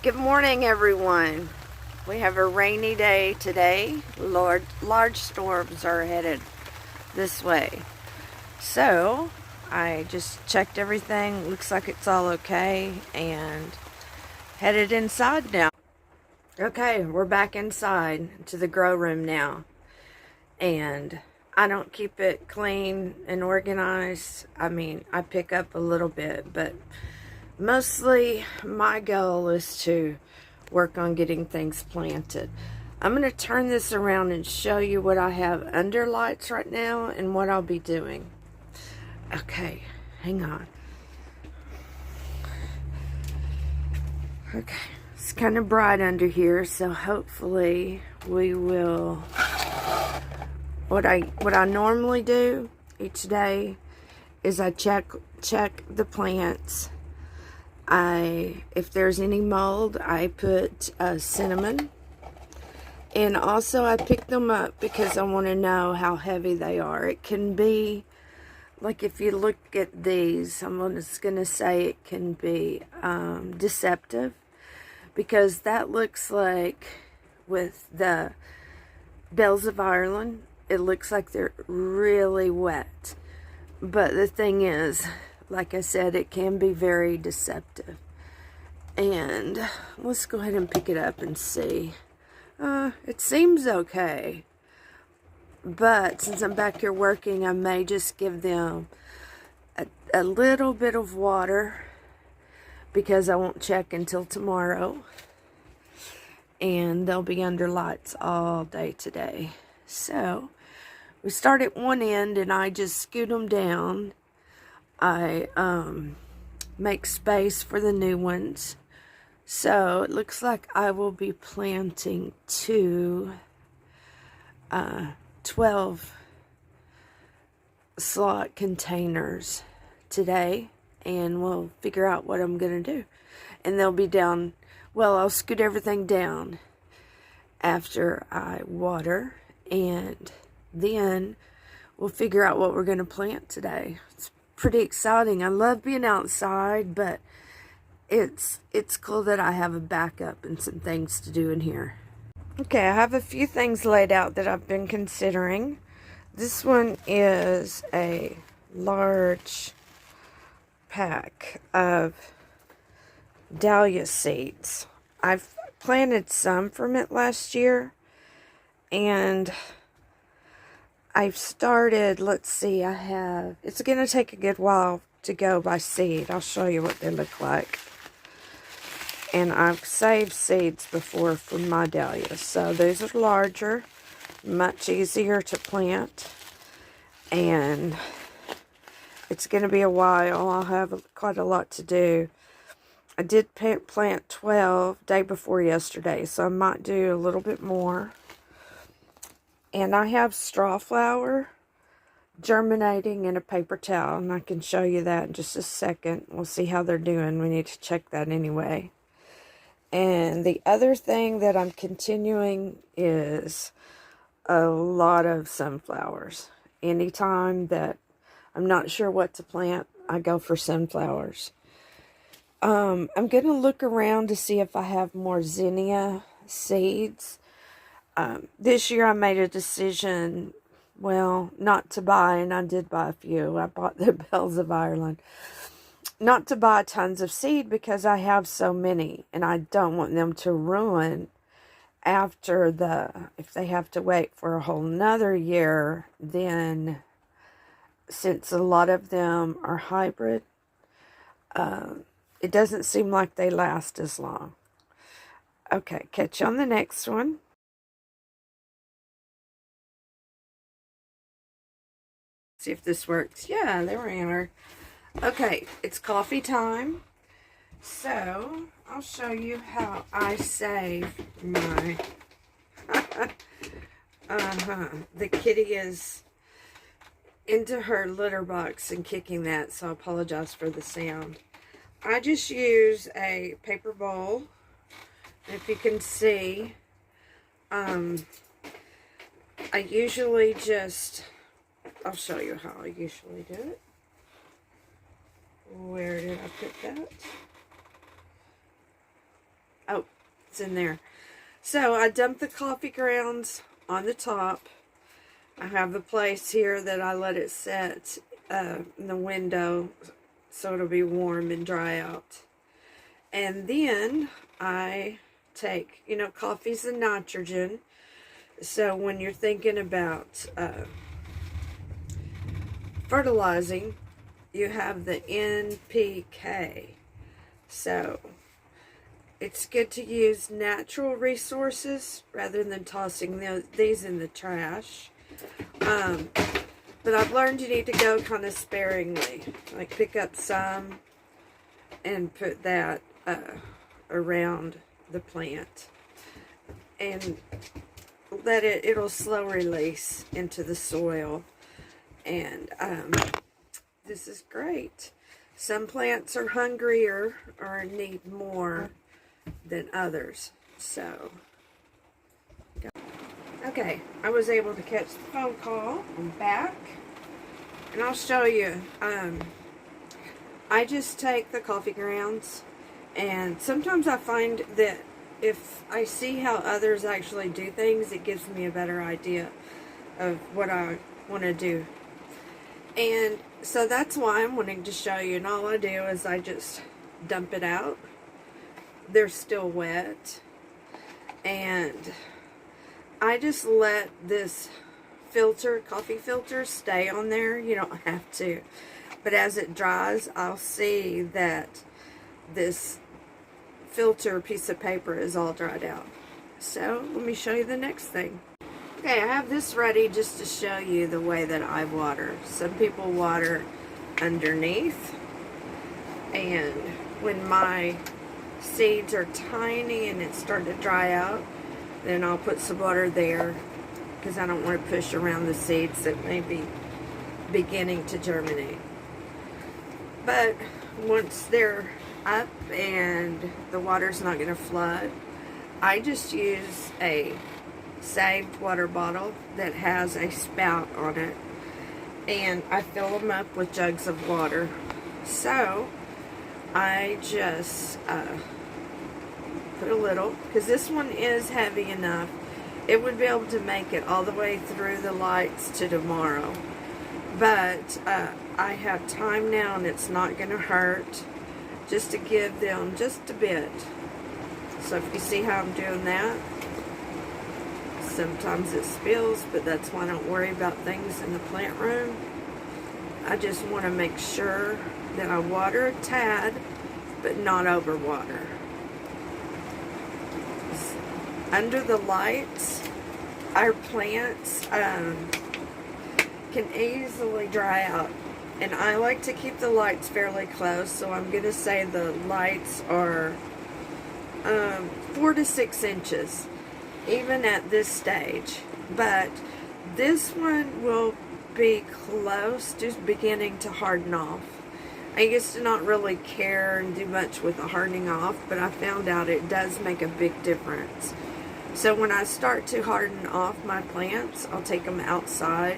Good morning, everyone. We have a rainy day today. Large storms are headed this way. So, I just checked everything. Looks like it's all okay and headed inside now. Okay, we're back inside to the grow room now. And I don't keep it clean and organized. I mean, I pick up a little bit, but mostly my goal is to work on getting things planted. I'm going to turn this around and show you what I have under lights right now and what I'll be doing. Okay, hang on. Okay, it's kind of bright under here, so hopefully we will... What I normally do each day is I check the plants. If there's any mold, I put cinnamon. And also I pick them up because I want to know how heavy they are. It can be, like if you look at these, I'm just going to say it can be deceptive. Because that looks like, with the bells of Ireland, it looks like they're really wet. But the thing is, like I said, it can be very deceptive. And let's go ahead and pick it up and see. It seems okay. But since I'm back here working, I may just give them a little bit of water, because I won't check until tomorrow. And they'll be under lights all day today. So, we start at one end and I just scoot them down. I make space for the new ones. So it looks like I will be planting 12 slot containers today. And we'll figure out what I'm going to do. And they'll be down, well, I'll scoot everything down after I water. And then we'll figure out what we're going to plant today. It's pretty exciting. I love being outside, but it's cool that I have a backup and some things to do in here. Okay, I have a few things laid out that I've been considering. This one is a large pack of dalhia seeds. I've planted some from it last year, and I've started, let's see, it's going to take a good while to go by seed. I'll show you what they look like. And I've saved seeds before from my dahlias. So these are larger, much easier to plant. And it's going to be a while. I'll have quite a lot to do. I did plant 12 day before yesterday, so I might do a little bit more. And I have straw flower germinating in a paper towel, and I can show you that in just a second. We'll see how they're doing. We need to check that anyway. And the other thing that I'm continuing is a lot of sunflowers. Anytime that I'm not sure what to plant, I go for sunflowers. I'm going to look around to see if I have more zinnia seeds. This year I made a decision, well, not to buy, and I did buy a few. I bought the bells of Ireland. Not to buy tons of seed because I have so many, and I don't want them to ruin if they have to wait for a whole nother year. Then, since a lot of them are hybrid, it doesn't seem like they last as long. Okay, catch you on the next one. See if this works. Yeah, there we are. Okay, it's coffee time. So, I'll show you how I save my... The kitty is into her litter box and kicking that, so I apologize for the sound. I just use a paper bowl. If you can see, I usually just... I'll show you how I usually do it. Where did I put that? Oh, it's in there. So I dumped the coffee grounds on the top. I have the place here that I let it set in the window so it'll be warm and dry out. And then I take, you know, coffee's a nitrogen. So when you're thinking about fertilizing, you have the NPK. So it's good to use natural resources rather than tossing these in the trash. But I've learned you need to go kind of sparingly. Like pick up some and put that around the plant. And let it'll slow release into the soil. And this is great. Some plants are hungrier or need more than others. So, okay, I was able to catch the phone call. I'm back. And I'll show you. I just take the coffee grounds, and sometimes I find that if I see how others actually do things, it gives me a better idea of what I want to do. And so that's why I'm wanting to show you. And all I do is I just dump it out. They're still wet. And I just let this filter, coffee filter, stay on there. You don't have to. But as it dries, I'll see that this filter piece of paper is all dried out. So let me show you the next thing. Okay, I have this ready just to show you the way that I water. Some people water underneath, and when my seeds are tiny and it's starting to dry out, then I'll put some water there because I don't want to push around the seeds that may be beginning to germinate. But once they're up and the water's not going to flood, I just use a saved water bottle that has a spout on it, and I fill them up with jugs of water. So I just put a little, because this one is heavy enough, it would be able to make it all the way through the lights to tomorrow. But I have time now, and it's not going to hurt, just to give them just a bit. So if you see how I'm doing that, sometimes it spills, but that's why I don't worry about things in the plant room. I just want to make sure that I water a tad, but not over water. Under the lights, our plants can easily dry out. And I like to keep the lights fairly close, so I'm going to say the lights are 4 to 6 inches. Even at this stage. But this one will be close to beginning to harden off. I used to not really care and do much with the hardening off, but I found out it does make a big difference. So when I start to harden off my plants, I'll take them outside,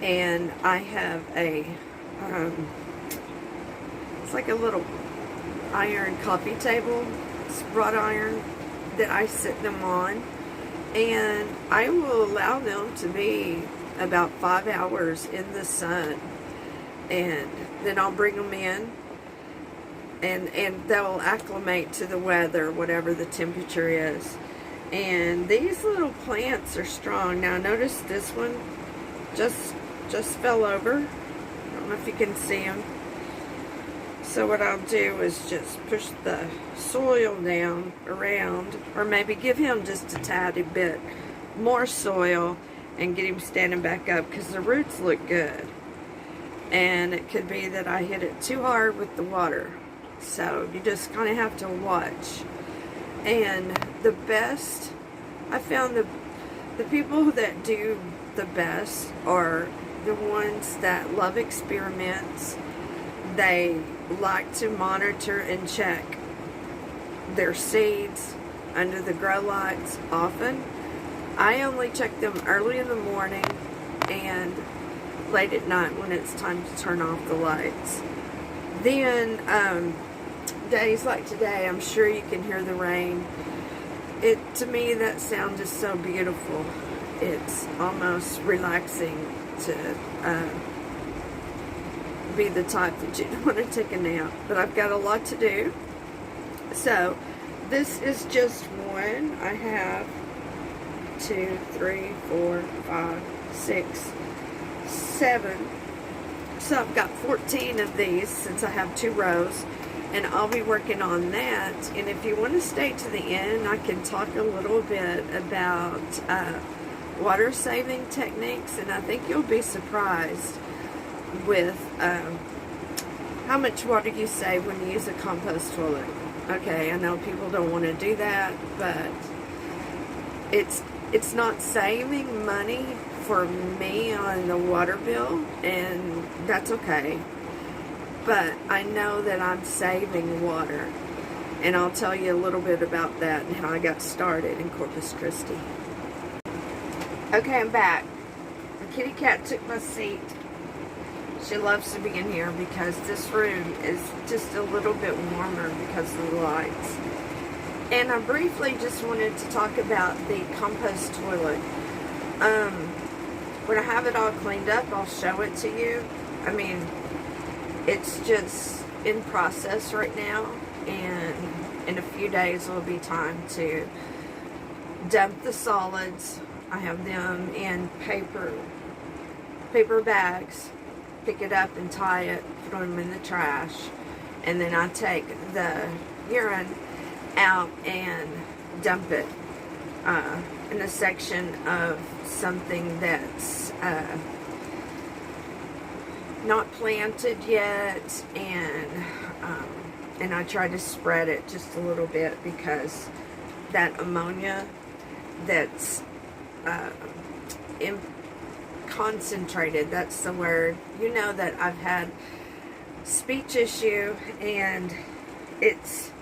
and I have a it's like a little iron coffee table. It's wrought iron that I sit them on. And I will allow them to be about 5 hours in the sun. And then I'll bring them in. And they'll acclimate to the weather, whatever the temperature is. And these little plants are strong. Now notice this one just fell over. I don't know if you can see them. So what I'll do is just push the soil down around, or maybe give him just a tiny bit more soil and get him standing back up, because the roots look good. And it could be that I hit it too hard with the water. So you just kind of have to watch. And the best, I found the people that do the best are the ones that love experiments. They like to monitor and check their seeds under the grow lights often. I only check them early in the morning and late at night when it's time to turn off the lights. Then days like today, I'm sure you can hear the rain. To me, that sound is so beautiful. It's almost relaxing to be the type that you want to take a nap. But I've got a lot to do. So, this is just one. I have 2, 3, 4, 5, 6, 7. So I've got 14 of these since I have 2 rows. And I'll be working on that. And if you want to stay to the end, I can talk a little bit about water saving techniques. And I think you'll be surprised with how much water you save when you use a compost toilet. Okay, I know people don't want to do that, but it's not saving money for me on the water bill, and that's okay. But I know that I'm saving water, and I'll tell you a little bit about that and how I got started in Corpus Christi. Okay, I'm back. The kitty cat took my seat. She loves to be in here because this room is just a little bit warmer because of the lights. And I briefly just wanted to talk about the compost toilet. When I have it all cleaned up, I'll show it to you. I mean, it's just in process right now, and in a few days will be time to dump the solids. I have them in paper bags. Pick it up and tie it, put them in the trash, and then I take the urine out and dump it in a section of something that's not planted yet, and I try to spread it just a little bit because that ammonia that's concentrated, that's the word. You know that I've had speech issue, and it's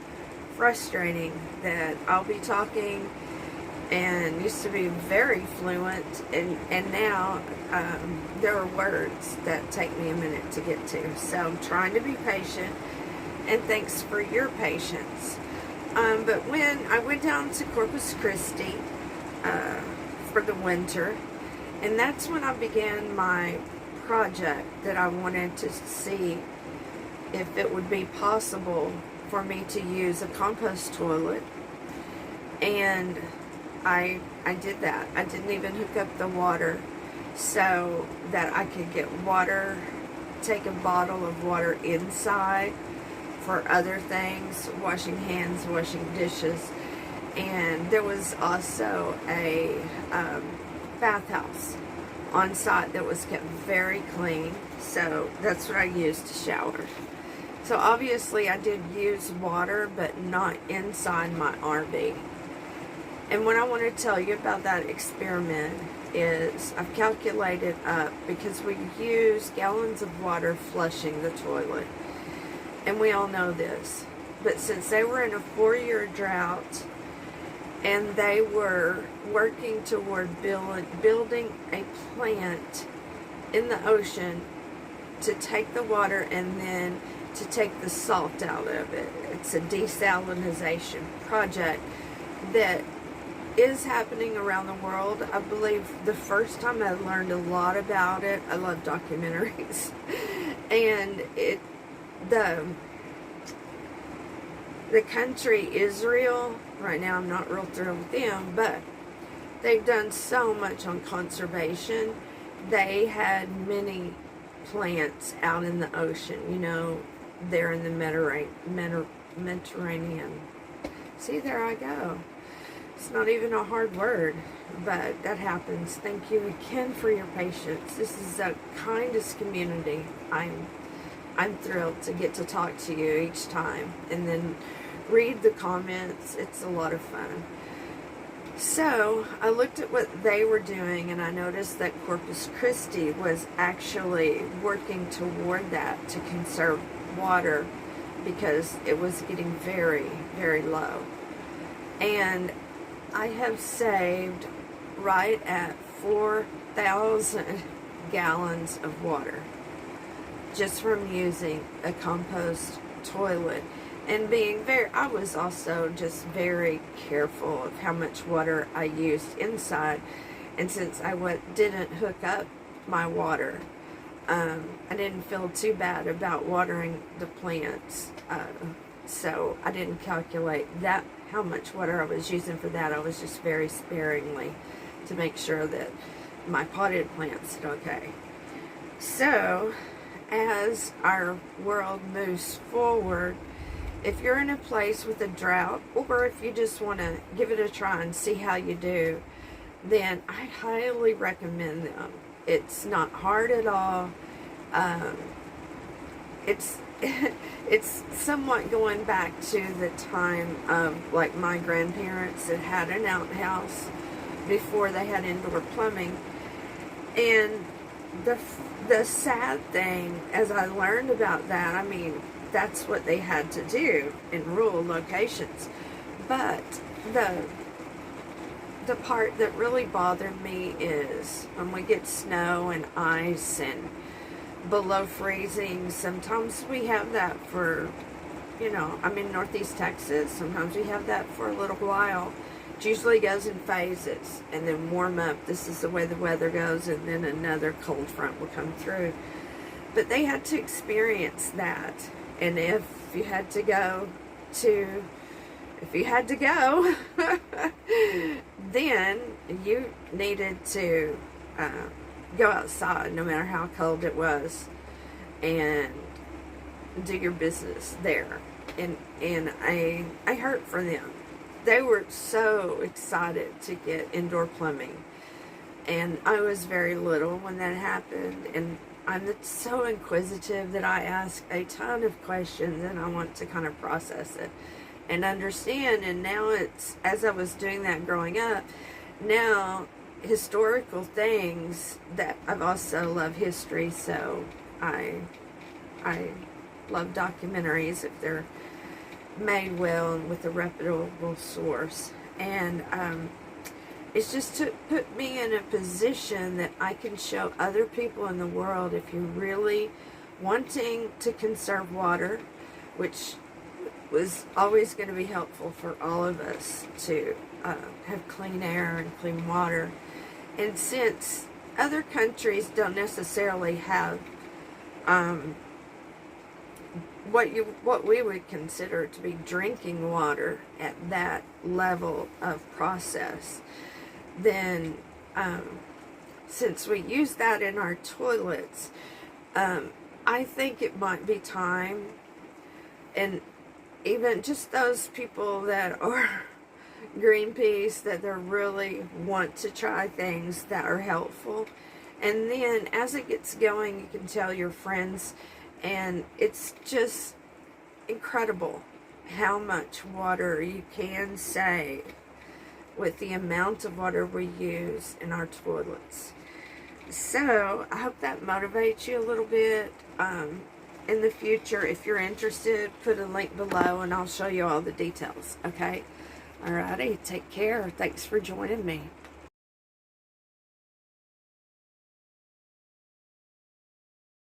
frustrating that I'll be talking and used to be very fluent, and now there are words that take me a minute to get to. So I'm trying to be patient, and thanks for your patience. But when I went down to Corpus Christi for the winter, and that's when I began my project that I wanted to see if it would be possible for me to use a compost toilet. And I did that. I didn't even hook up the water so that I could get water, take a bottle of water inside for other things, washing hands, washing dishes. And there was also a bathhouse on site that was kept very clean, so that's what I used to shower. So obviously I did use water, but not inside my RV. And what I want to tell you about that experiment is I've calculated up, because we use gallons of water flushing the toilet, and we all know this, but since they were in a 4-year drought, and they were working toward building a plant in the ocean to take the water and then to take the salt out of it. It's a desalinization project that is happening around the world. I believe the first time I learned a lot about it, I love documentaries, and the country Israel, right now I'm not real thrilled with them, but they've done so much on conservation. They had many plants out in the ocean, you know, there in the Mediterranean. See, there I go. It's not even a hard word, but that happens. Thank you again for your patience. This is the kindest community. I'm thrilled to get to talk to you each time and then read the comments. It's a lot of fun. So I looked at what they were doing, and I noticed that Corpus Christi was actually working toward that to conserve water because it was getting very, very low. And I have saved right at 4,000 gallons of water just from using a compost toilet. And I was also just very careful of how much water I used inside. And since I didn't hook up my water, I didn't feel too bad about watering the plants. So I didn't calculate how much water I was using for that. I was just very sparingly to make sure that my potted plants did okay. So as our world moves forward, if you're in a place with a drought, or if you just want to give it a try and see how you do, then I highly recommend them. It's not hard at all. It's it's somewhat going back to the time of like my grandparents that had an outhouse before they had indoor plumbing. And the sad thing, as I learned about that, I mean, that's what they had to do in rural locations. But the part that really bothered me is when we get snow and ice and below freezing. Sometimes we have that for, I'm in Northeast Texas. Sometimes we have that for a little while. It usually goes in phases and then warm up. This is the way the weather goes, and then another cold front will come through. But they had to experience that. And if you had to go, then you needed to go outside no matter how cold it was and do your business there. And I hurt for them. They were so excited to get indoor plumbing, and I was very little when that happened. And I'm so inquisitive that I ask a ton of questions, and I want to kind of process it and understand. And now it's, as I was doing that growing up, now historical things that I've also love history, so I love documentaries if they're made well and with a reputable source. And it's just to put me in a position that I can show other people in the world, if you're really wanting to conserve water, which was always going to be helpful for all of us to have clean air and clean water. And since other countries don't necessarily have what we would consider to be drinking water at that level of process, then since we use that in our toilets, I think it might be time, and even just those people that are Greenpeace, that they really want to try things that are helpful. And then as it gets going, you can tell your friends, and it's just incredible how much water you can save with the amount of water we use in our toilets. So I hope that motivates you a little bit in the future. If you're interested, put a link below and I'll show you all the details. Okay? Alrighty, take care. Thanks for joining me.